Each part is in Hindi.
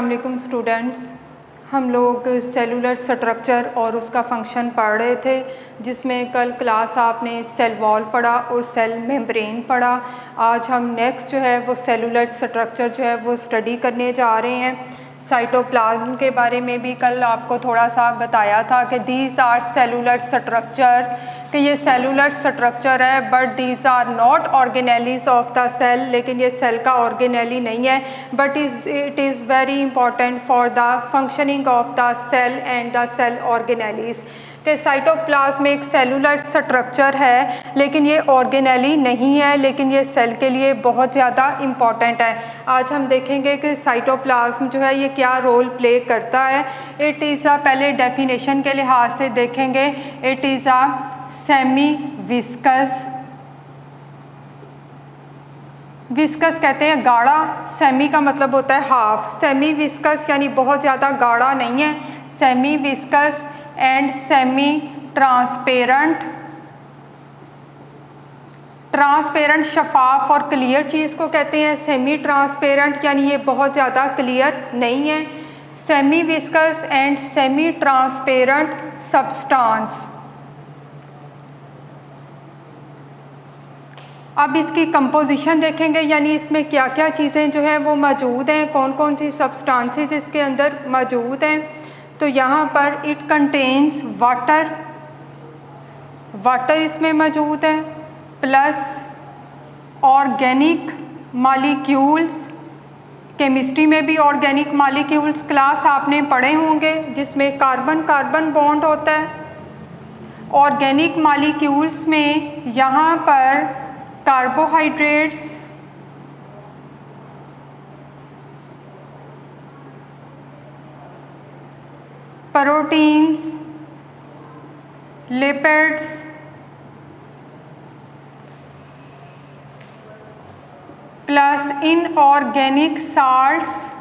अस्सलाम वालेकुम स्टूडेंट्स। हम लोग सेलुलर स्ट्रक्चर और उसका फंक्शन पढ़ रहे थे, जिसमें कल क्लास आपने सेल वॉल पढ़ा और सेल मेम्ब्रेन पढ़ा। आज हम नेक्स्ट जो है वो सेलुलर स्ट्रक्चर जो है वो स्टडी करने जा रहे हैं। साइटोप्लाज्म के बारे में भी कल आपको थोड़ा सा बताया था कि दीज आर सेलुलर स्ट्रक्चर, कि ये सेलुलर स्ट्रक्चर है, but these are not organelles of the cell, लेकिन ये सेल का ऑर्गेनेली नहीं है, but it is very important for the functioning of the cell and the cell organelles. कि साइटोप्लाज्म एक सेलुलर स्ट्रक्चर है, लेकिन ये ऑर्गेनेली नहीं है, लेकिन ये सेल के लिए बहुत ज़्यादा इम्पॉर्टेंट है। आज हम देखेंगे कि साइटोप्लाज्म जो है ये क्या रोल प्ले करता है। इट इज़ अ, पहले डेफिनेशन के लिहाज से देखेंगे, it is a semi viscous, viscous कहते हैं गाढ़ा, सेमी का मतलब होता है हाफ, सेमी विस्कस यानी बहुत ज़्यादा गाढ़ा नहीं है, semi viscous and semi transparent. Transparent शफाफ और क्लियर चीज़ को कहते हैं, सेमी ट्रांसपेरेंट यानी ये बहुत ज़्यादा क्लियर नहीं है। Semi viscous and semi transparent substance. अब इसकी कंपोजिशन देखेंगे, यानी इसमें क्या क्या चीज़ें जो है वो मौजूद हैं, कौन कौन सी सब्सटेंसेस इसके अंदर मौजूद हैं। तो यहाँ पर इट कंटेन्स वाटर, वाटर इसमें मौजूद है, प्लस ऑर्गेनिक मॉलिक्यूल्स। केमिस्ट्री में भी ऑर्गेनिक मॉलिक्यूल्स क्लास आपने पढ़े होंगे, जिसमें कार्बन कार्बन बॉन्ड होता है। ऑर्गेनिक मॉलिक्यूल्स में यहाँ पर carbohydrates, proteins, lipids, plus inorganic salts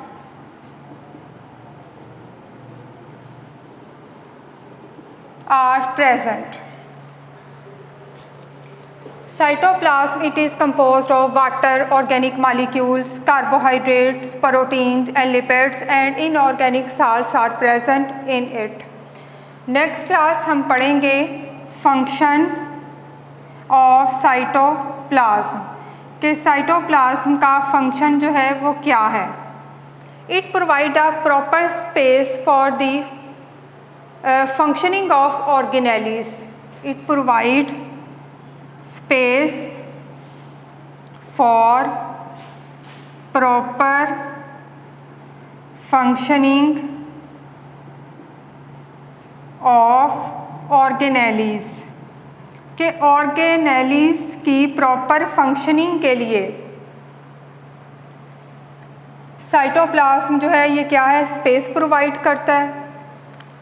are present. Cytoplasm, it is composed of water, organic molecules, carbohydrates, proteins and lipids, and inorganic salts are present in it. Next class हम पढ़ेंगे function of cytoplasm, कि साइटोप्लाज्म का फंक्शन जो है वो क्या है। It provide a proper space for the functioning of organelles. It provide space for proper functioning of organelles, के organelles की प्रॉपर फंक्शनिंग के लिए साइटोप्लाज्म जो है ये क्या है, स्पेस प्रोवाइड करता है।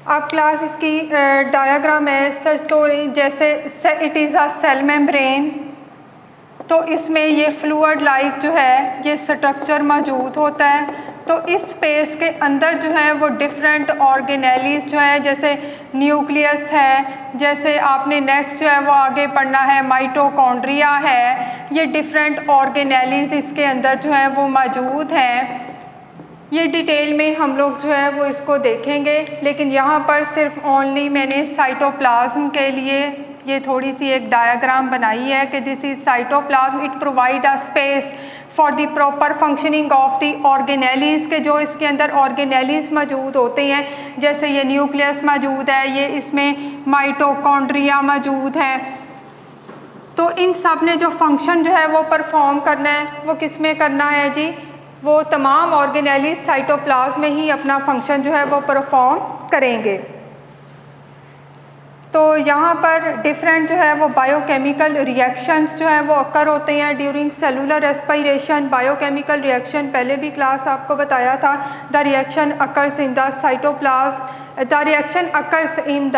अब क्लास इसकी डायग्राम है सच, तो जैसे it is a cell membrane, तो इसमें ये फ्लूइड लाइक जो है ये स्ट्रक्चर मौजूद होता है। तो इस स्पेस के अंदर जो है वो डिफरेंट ऑर्गेनेलीज जो है, जैसे न्यूक्लियस है, जैसे आपने नेक्स्ट जो है वो आगे पढ़ना है माइटोकॉन्ड्रिया है, ये डिफरेंट ऑर्गेनेलीज इसके अंदर जो है वो मौजूद हैं। ये डिटेल में हम लोग जो है वो इसको देखेंगे, लेकिन यहाँ पर सिर्फ ओनली मैंने साइटोप्लाज्म के लिए ये थोड़ी सी एक डायग्राम बनाई है कि this is cytoplasm, it provide a space for the proper functioning of the organelles, के जो इसके अंदर ऑर्गेनेलीज मौजूद होते हैं, जैसे ये न्यूक्लियस मौजूद है, ये इसमें माइटोकॉन्ड्रिया मौजूद है। तो इन सब ने जो फंक्शन जो है वो परफॉर्म करना है, वो किस में करना है जी, वो तमाम ऑर्गेनेलीज साइटोप्लाज्म में ही अपना फंक्शन जो है वो परफॉर्म करेंगे। तो यहाँ पर डिफरेंट जो है वो बायोकेमिकल रिएक्शंस जो है वो अकर होते हैं during cellular respiration. Biochemical reaction पहले भी क्लास आपको बताया था, the reaction occurs in the cytoplasm, the reaction occurs in the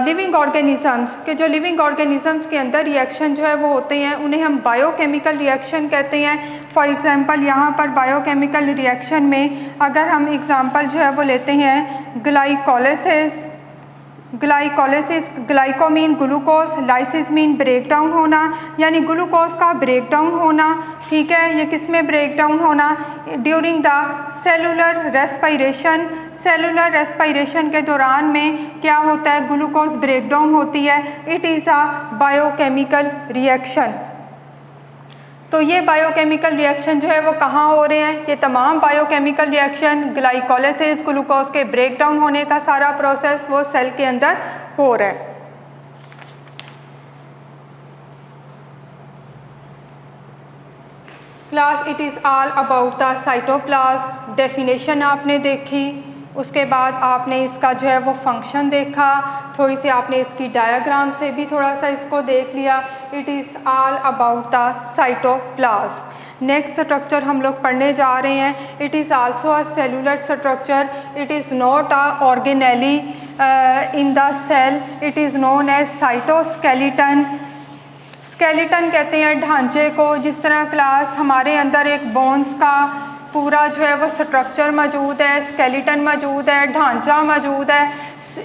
living organisms, के जो लिविंग ऑर्गेनिजम्स के अंदर रिएक्शन जो है वो होते हैं उन्हें हम बायोकेमिकल रिएक्शन कहते हैं। फॉर एग्जांपल यहाँ पर बायोकेमिकल रिएक्शन में अगर हम एग्जांपल जो है वो लेते हैं glycolysis, glycolysis, glyco mean glucose, lysis mean break down होना, यानी ग्लूकोज का ब्रेक डाउन होना। ठीक है, ये किस में ब्रेक डाउन होना, during the cellular respiration, cellular respiration के दौरान में क्या होता है, ग्लूकोज ब्रेकडाउन होती है। It is a biochemical reaction. तो ये बायोकेमिकल रिएक्शन जो है वो कहाँ हो रहे हैं, ये तमाम बायोकेमिकल रिएक्शन ग्लाइकोलाइसिस, ग्लूकोज के ब्रेकडाउन होने का सारा प्रोसेस वो सेल के अंदर हो रहा है। Class it is all about the cytoplasm. Definition आपने देखी, उसके बाद आपने इसका जो है वो फंक्शन देखा, थोड़ी सी आपने इसकी डायग्राम से भी थोड़ा सा इसको देख लिया। It is all about the cytoplasm. Next structure हम लोग पढ़ने जा रहे हैं। It is also a cellular structure, it is not a organelle in the cell, it is known as cytoskeleton. Skeleton कहते हैं ढांचे को, जिस तरह क्लास हमारे अंदर एक बोन्स का पूरा जो है वो स्ट्रक्चर मौजूद है, स्केलेटन मौजूद है, ढांचा मौजूद है,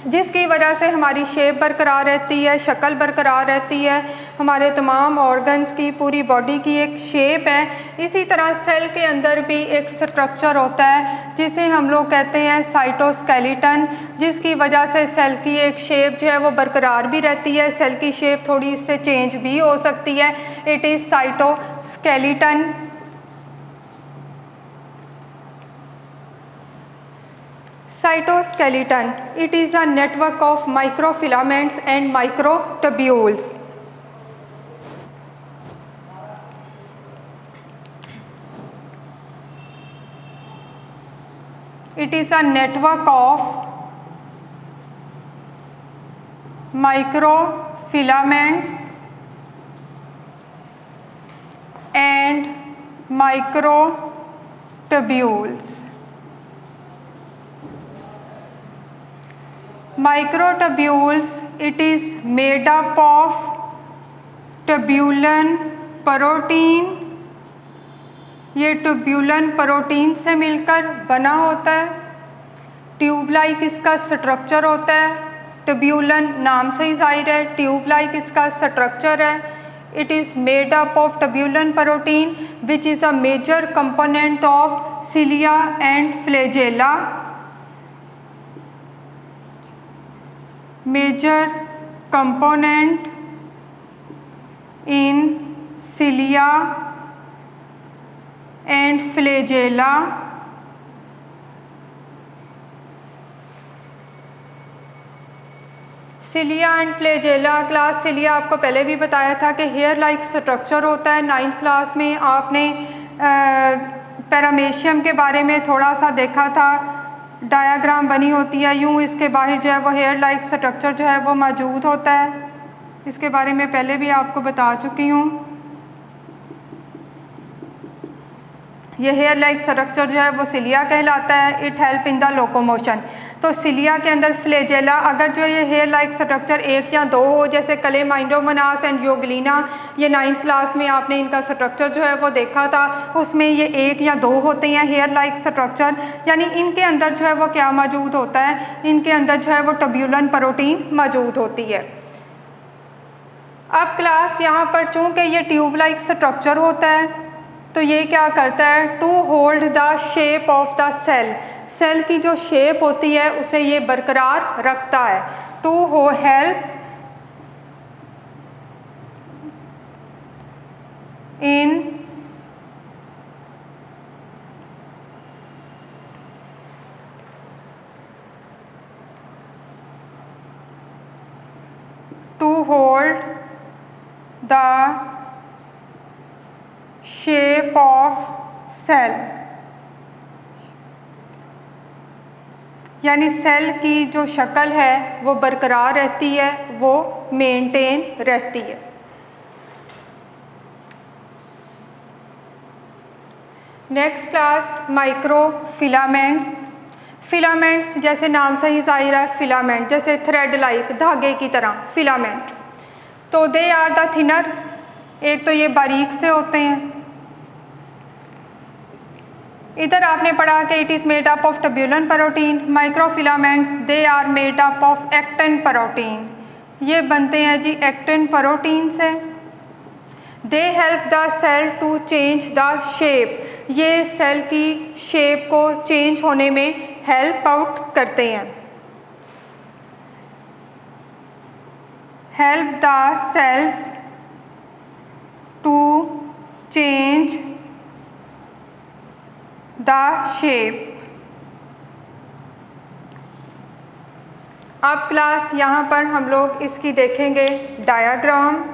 जिसकी वजह से हमारी शेप बरकरार रहती है, शक्ल बरकरार रहती है, हमारे तमाम ऑर्गन्स की, पूरी बॉडी की एक शेप है। इसी तरह सेल के अंदर भी एक स्ट्रक्चर होता है जिसे हम लोग कहते हैं साइटोस्केलेटन, जिसकी वजह से सेल की एक शेप जो है वो बरकरार भी रहती है, सेल की शेप थोड़ी इससे चेंज भी हो सकती है। It is cytoskeleton. Cytoskeleton, it is a network of microfilaments and microtubules. It is a network of microfilaments and microtubules. Microtubules, it is made up of tubulin protein, ये ट्यूबुलन प्रोटीन से मिलकर बना होता है। ट्यूब लाइक इसका स्ट्रक्चर होता है, ट्यूबुलन नाम से ही जाहिर है, ट्यूब लाइक इसका स्ट्रक्चर है। It is made up of tubulin protein which is a major component of cilia and flagella. major component in cilia and flagella. Cilia and flagella, class cilia आपको पहले भी बताया था कि हेयर लाइक स्ट्रक्चर होता है। 9th क्लास में आपने पैरामेशियम के बारे में थोड़ा सा देखा था, डायाग्राम बनी होती है, यूँ इसके बाहर जो है वो हेयर लाइक स्ट्रक्चर जो है वो मौजूद होता है। इसके बारे में पहले भी आपको बता चुकी हूँ। ये हेयर लाइक स्ट्रक्चर जो है वो सिलिया कहलाता है। It help in the locomotion. तो सिलिया के अंदर फ्लैजेला, अगर जो ये हेयर लाइक स्ट्रक्चर 1 या 2 हो, जैसे क्लेमाइडोमोनास एंड यूग्लिना, ये 9th क्लास में आपने इनका स्ट्रक्चर जो है वो देखा था, उसमें ये 1 या 2 होते हैं हेयर लाइक स्ट्रक्चर। यानी इनके अंदर जो है वो क्या मौजूद होता है, इनके अंदर जो है वो ट्यूबुलन प्रोटीन मौजूद होती है। अब क्लास यहाँ पर चूँकि ये ट्यूब लाइक स्ट्रक्चर होता है, तो ये क्या करता है, to hold the shape of the cell, cell की जो शेप होती है उसे ये बरकरार रखता है। टू हो help in to hold the shape of cell, यानी सेल की जो शक्ल है वो बरकरार रहती है, वो मेंटेन रहती है। Next class microfilaments. फिलामेंट्स जैसे नाम से ही जाहिर है, फिलामेंट जैसे थ्रेड लाइक, धागे की तरह फिलामेंट। तो दे आर द थिनर, एक तो ये बारीक से होते हैं। इधर आपने पढ़ा कि it is made up of tubulin protein. Microfilaments they are made up of actin protein, ये बनते हैं जी एक्टिन प्रोटीन से। They help the cell to change the shape, ये सेल की शेप को चेंज होने में हेल्प आउट करते हैं। Help the cells to change the shape. अब क्लास यहाँ पर हम लोग इसकी देखेंगे डायग्राम।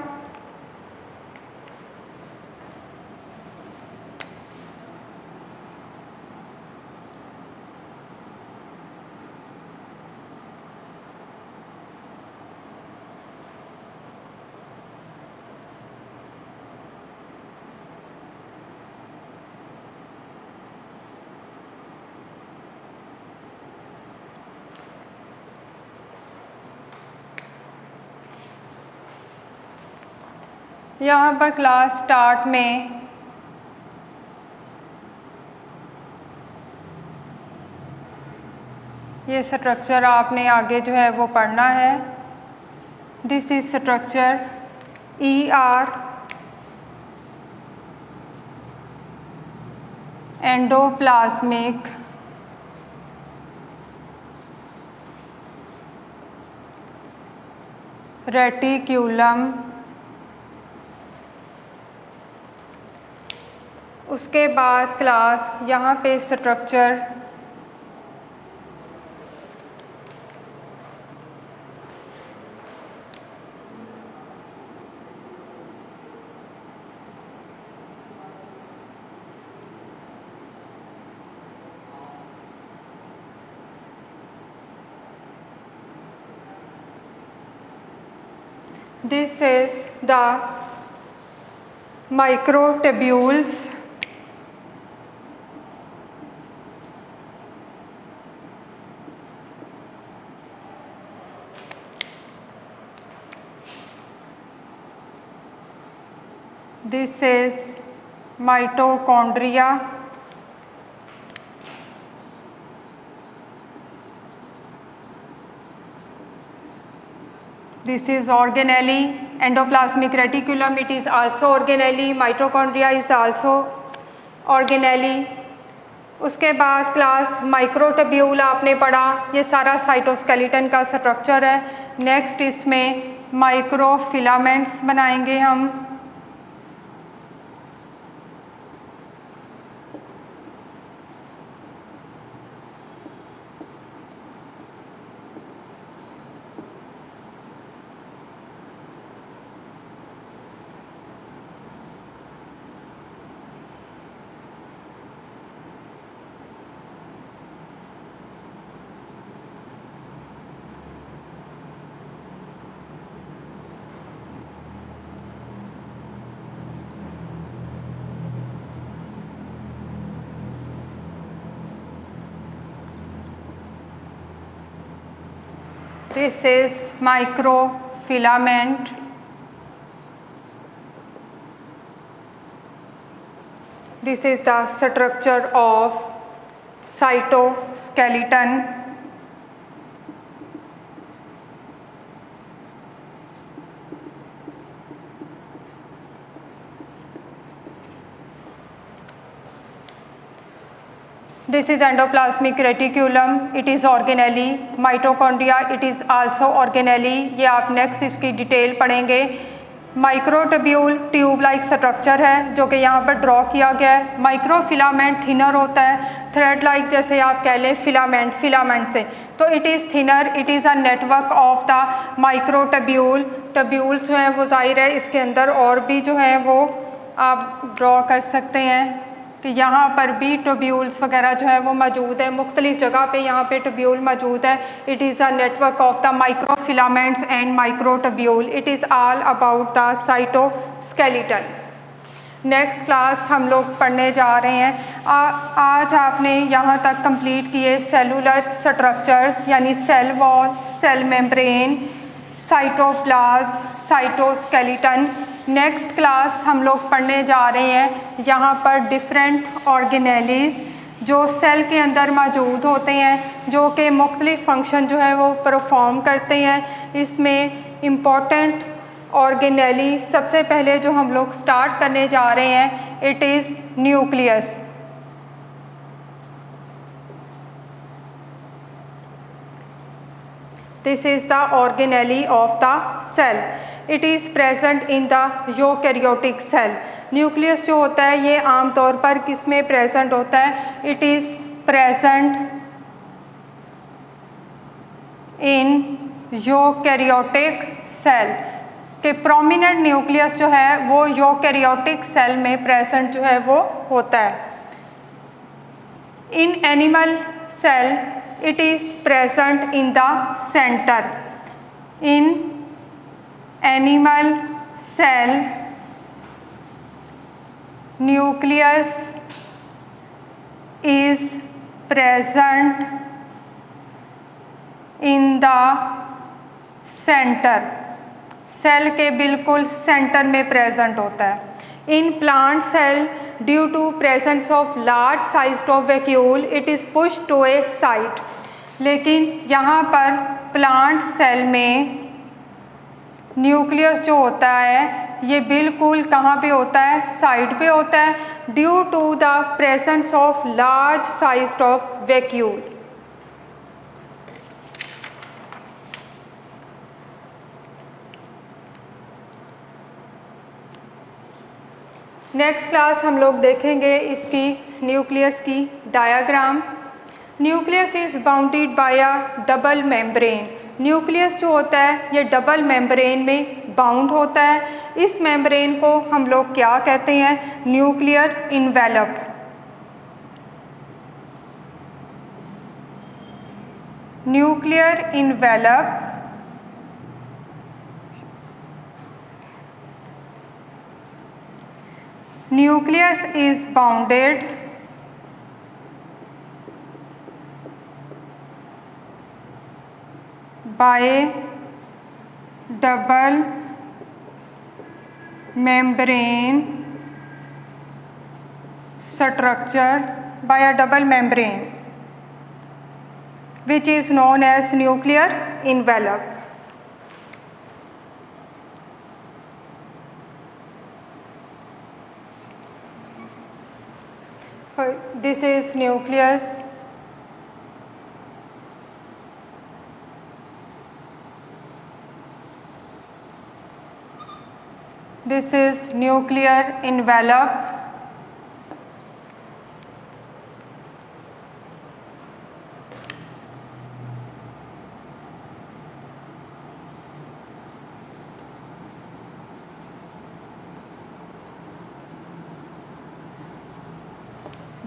यहाँ पर क्लास स्टार्ट में ये स्ट्रक्चर आपने आगे जो है वो पढ़ना है। This is structure ER endoplasmic reticulum. उसके बाद क्लास यहाँ पे structure this is the microtubules। This is mitochondria। This is organelle, endoplasmic reticulum, it is also organelle, mitochondria is also organelle। उसके बाद क्लास माइक्रोट्यूब्यूल आपने पढ़ा, ये सारा साइटोस्केलेटन का स्ट्रक्चर है। नेक्स्ट इसमें माइक्रोफिलामेंट्स बनाएंगे हम। This is microfilament। This is the structure of cytoskeleton। This is endoplasmic reticulum, it is organelle। Mitochondria, it is also organelle। ये आप नेक्स्ट इसकी डिटेल पढ़ेंगे। माइक्रोट्यूब्यूल ट्यूब लाइक स्ट्रक्चर है जो कि यहाँ पर ड्रॉ किया गया है। माइक्रोफिलामेंट थिनर होता है, थ्रेड लाइक जैसे आप कह लें फिलामेंट से, तो it is thinner, it is a network of the microtubule. Tubules जो हैं वो ज़ाहिर है इसके अंदर और भी जो है वो आप ड्रॉ कर सकते हैं कि यहाँ पर भी ट्यूब्यूल्स वगैरह जो है वो मौजूद है, मुख्तलिफ जगह पे यहाँ पे ट्यूब्यूल मौजूद है। It is a network of the microfilaments and microtubule. It is all about the cytoskeleton. Next class हम लोग पढ़ने जा रहे हैं। आज आपने यहाँ तक कंप्लीट किए सेलुलर स्ट्रक्चर्स यानी cell wall, cell membrane, cytoplasm, cytoskeleton. Next class हम लोग पढ़ने जा रहे हैं यहाँ पर डिफरेंट ऑर्गेनेलीज जो सेल के अंदर मौजूद होते हैं, जो कि मुख्तलिफ फंक्शन जो है वो परफॉर्म करते हैं। इसमें इम्पॉर्टेंट ऑर्गेनेली सबसे पहले जो हम लोग स्टार्ट करने जा रहे हैं, it is nucleus. This is the organelle of the cell. It is present in the eukaryotic cell. Nucleus जो होता है ये आमतौर पर किस में प्रेजेंट होता है? It is present in eukaryotic cell. के प्रोमिनेंट न्यूक्लियस जो है वो यूकैरियोटिक सेल में प्रेजेंट जो है वो होता है। In animal cell it is present in the center. In animal cell, nucleus is present in the center. Cell के बिल्कुल सेंटर में प्रेजेंट होता है। In plant cell due to presence of large size of vacuole it is push to a side. लेकिन यहाँ पर प्लांट सेल में न्यूक्लियस जो होता है ये बिल्कुल कहाँ पे होता है? साइड पे होता है, due to the presence of large size of vacuole. Next class हम लोग देखेंगे इसकी न्यूक्लियस की diagram. Nucleus is bounded by a double membrane. Nucleus जो होता है ये डबल मेम्ब्रेन में बाउंड होता है। इस मेम्ब्रेन को हम लोग क्या कहते हैं? Nuclear envelope. Nuclear envelope nucleus is bounded by double membrane structure, by a double membrane which is known as nuclear envelope. This is nucleus. This is nuclear envelope.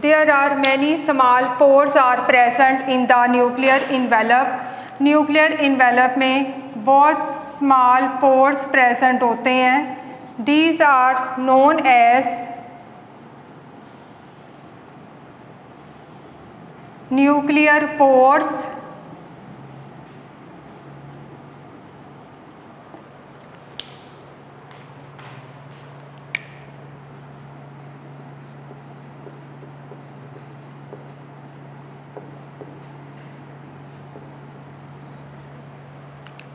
There are many small pores are present in the nuclear envelope. Nuclear envelope में बहुत small pores present होते हैं. These are known as nuclear pores.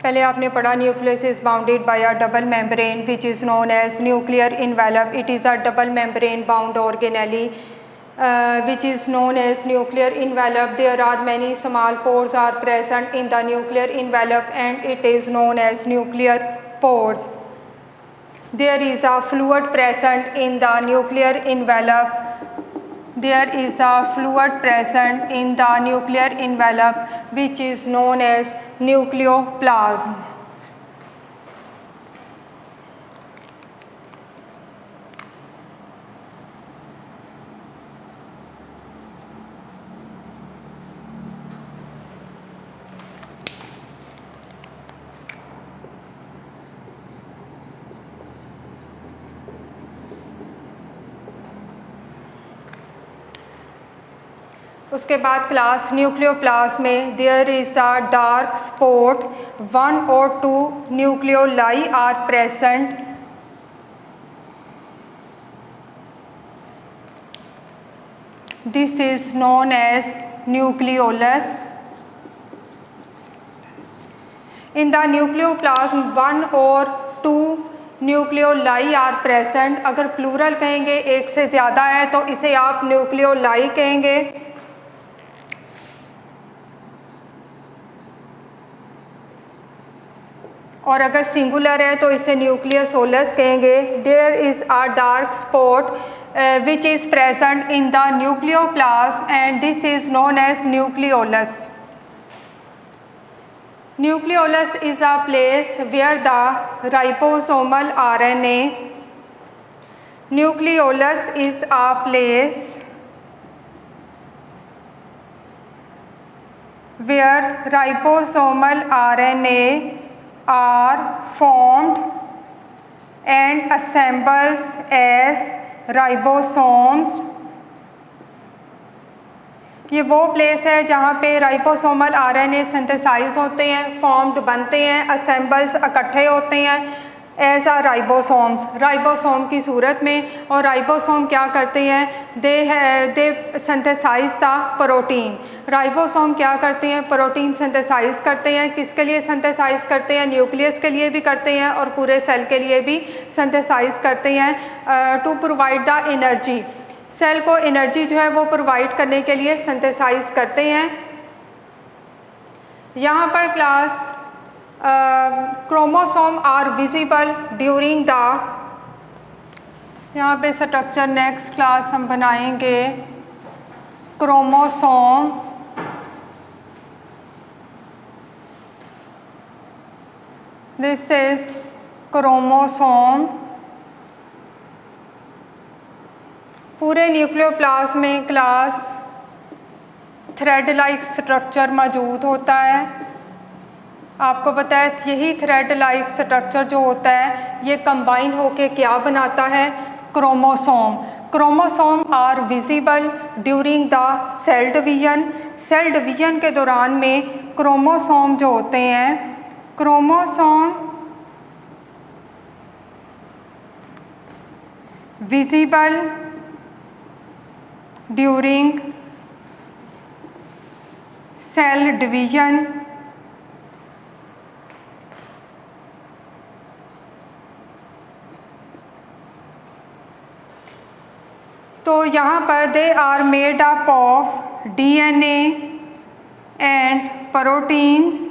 पहले आपने पढ़ा nucleus is bounded by a double membrane which is known as nuclear envelope. It is a double membrane bound organelle which is known as nuclear envelope. There are many small pores are present in the nuclear envelope and it is known as nuclear pores. There is a fluid present in the nuclear envelope. There is a fluid present in the nuclear envelope which is known as nucleoplasm. उसके बाद क्लास न्यूक्लियोप्लाज्म में there is a dark spot, 1 or 2 nucleoli are present. This is known as nucleolus. In the nucleoplasm 1 or 2 nucleoli are present. अगर प्लूरल कहेंगे, एक से ज़्यादा है, तो इसे आप न्यूक्लियोलाई कहेंगे. और अगर सिंगुलर है तो इसे न्यूक्लियोसोलस कहेंगे। There is a dark spot which is present in the nucleoplasm and this is known as nucleolus. Nucleolus is a place where the ribosomal RNA Nucleolus is a place where ribosomal RNA are formed and assembles as ribosomes. ये वो प्लेस है जहाँ पे राइबोसोमल आरएनए सिंथेसाइज होते हैं, फॉर्म्ड बनते हैं, असेंबल्स इकट्ठे होते हैं एज आ राइबोसोम्स, राइबोसोम की सूरत में। और राइबोसोम क्या करते हैं? दे सिंथेसाइज द प्रोटीन। राइबोसोम क्या करते हैं? प्रोटीन सिंथेसाइज करते हैं। किसके लिए सिंथेसाइज करते हैं? न्यूक्लियस के लिए भी करते हैं और पूरे सेल के लिए भी सिंथेसाइज करते हैं to provide the energy. Cell को एनर्जी जो है वो प्रोवाइड करने के लिए सिंथेसाइज करते हैं। यहाँ पर class chromosome are visible during the, यहाँ पे स्ट्रक्चर नेक्स्ट क्लास हम बनाएंगे क्रोमोसोम। This is chromosome. पूरे न्यूक्लियोप्लाज्म में क्लास थ्रेड लाइक स्ट्रक्चर मौजूद होता है। आपको पता है यही थ्रेड लाइक स्ट्रक्चर जो होता है ये कंबाइन होके क्या बनाता है? Chromosome. Chromosome are visible during the cell division. Cell division के दौरान में क्रोमोसोम जो होते हैं, chromosome visible during cell division. तो यहाँ पर they are made up of DNA and proteins.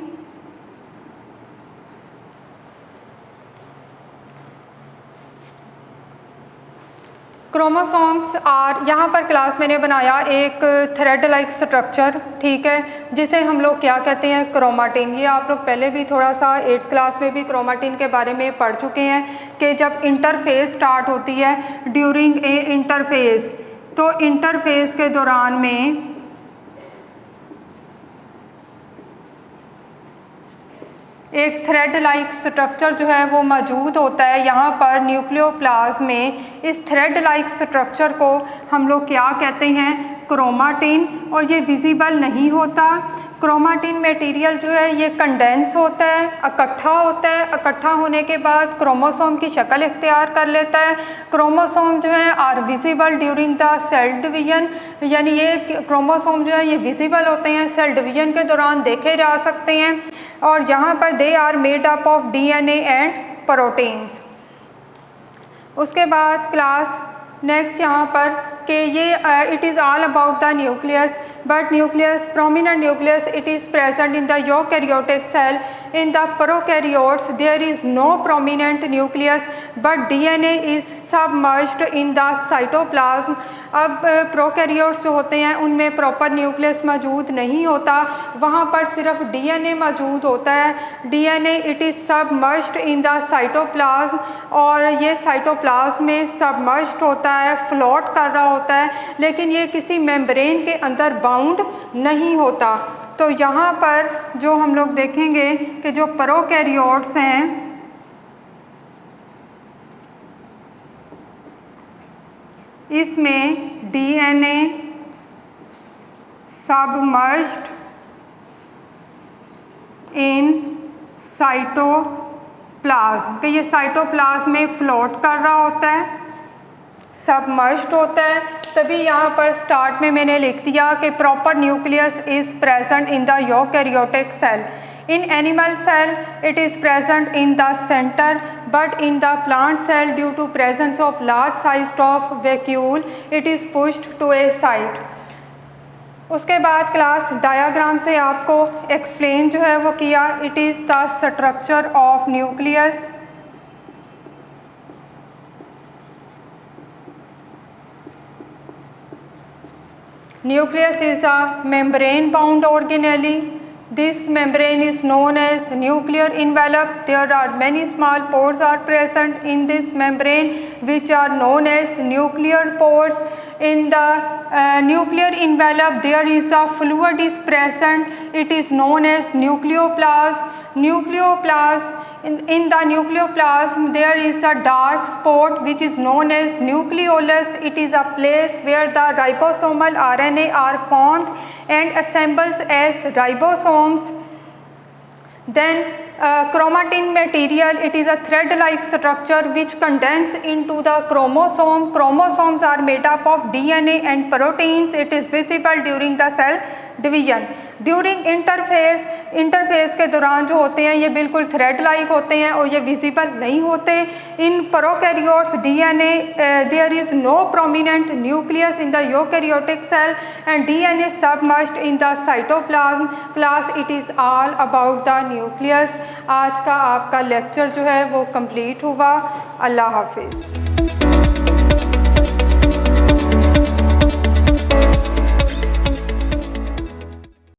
Chromosomes are, यहाँ पर क्लास मैंने बनाया एक थ्रेड लाइक स्ट्रक्चर, ठीक है, जिसे हम लोग क्या कहते हैं? क्रोमाटिन। ये आप लोग पहले भी थोड़ा सा 8th क्लास में भी क्रोमाटिन के बारे में पढ़ चुके हैं कि जब इंटरफेस स्टार्ट होती है ड्यूरिंग ए इंटरफेस, तो इंटरफेस के दौरान में एक थ्रेड लाइक स्ट्रक्चर जो है वो मौजूद होता है यहाँ पर न्यूक्लियोप्लाज्म में। इस थ्रेड लाइक स्ट्रक्चर को हम लोग क्या कहते हैं? क्रोमाटिन। और ये विजिबल नहीं होता। क्रोमाटिन मटेरियल जो है ये कंडेंस होता है, इकट्ठा होता है। इकट्ठा होने के बाद क्रोमोसोम की शक्ल इख्तियार कर लेता है। क्रोमोसोम जो है are visible during the cell division, यानी ये क्रोमोसोम जो है ये विजिबल होते हैं, सेल डिवीजन के दौरान देखे जा सकते हैं। और यहाँ पर they are made up of DNA and proteins. उसके बाद क्लास नेक्स्ट यहाँ पर कि ये it is all about the nucleus, but nucleus, prominent nucleus, it is present in the eukaryotic cell. In the prokaryotes there is no prominent nucleus but DNA is submerged in the cytoplasm. अब प्रोकैरियोट्स जो होते हैं उनमें प्रॉपर न्यूक्लियस मौजूद नहीं होता, वहाँ पर सिर्फ डीएनए मौजूद होता है। DNA it is submerged in the cytoplasm, और ये साइटोप्लाज्म में सबमर्ज्ड होता है, फ्लोट कर रहा होता है, लेकिन ये किसी मेम्ब्रेन के अंदर बाउंड नहीं होता। तो यहाँ पर जो हम लोग देखेंगे कि जो प्रोकैरियोट्स हैं इसमें डीएनए सबमर्ज्ड इन साइटोप्लाज्म, कि ये साइटोप्लाज्म में फ्लोट कर रहा होता है, सबमर्ज्ड होता है। तभी यहाँ पर स्टार्ट में मैंने लिख दिया कि proper nucleus is present in the eukaryotic cell. In animal cell it is present in the center, but in the plant cell due to presence of large sized of vacuole it is pushed to a side. उसके बाद क्लास डायाग्राम से आपको एक्सप्लेन जो है वो किया, it is the structure of nucleus. Nucleus is a membrane bound organelle. This membrane is known as nuclear envelope. There are many small pores are present in this membrane which are known as nuclear pores. In the nuclear envelope there is a fluid is present. It is known as nucleoplasm. In the nucleoplasm there is a dark spot which is known as nucleolus. It is a place where the ribosomal RNA are formed and assembles as ribosomes. Then chromatin material, it is a thread like structure which condense into the chromosome. Chromosomes are made up of DNA and proteins. It is visible during the cell division. During interface के दौरान जो होते हैं ये बिल्कुल थ्रेड लाइक होते हैं और ये विजिबल नहीं होते। In prokaryotes DNA there is no prominent nucleus in the eukaryotic cell and DNA submerged in the cytoplasm. Class it is all about the nucleus. आज का आपका लेक्चर जो है वो कंप्लीट हुआ। अल्लाह हाफिज़।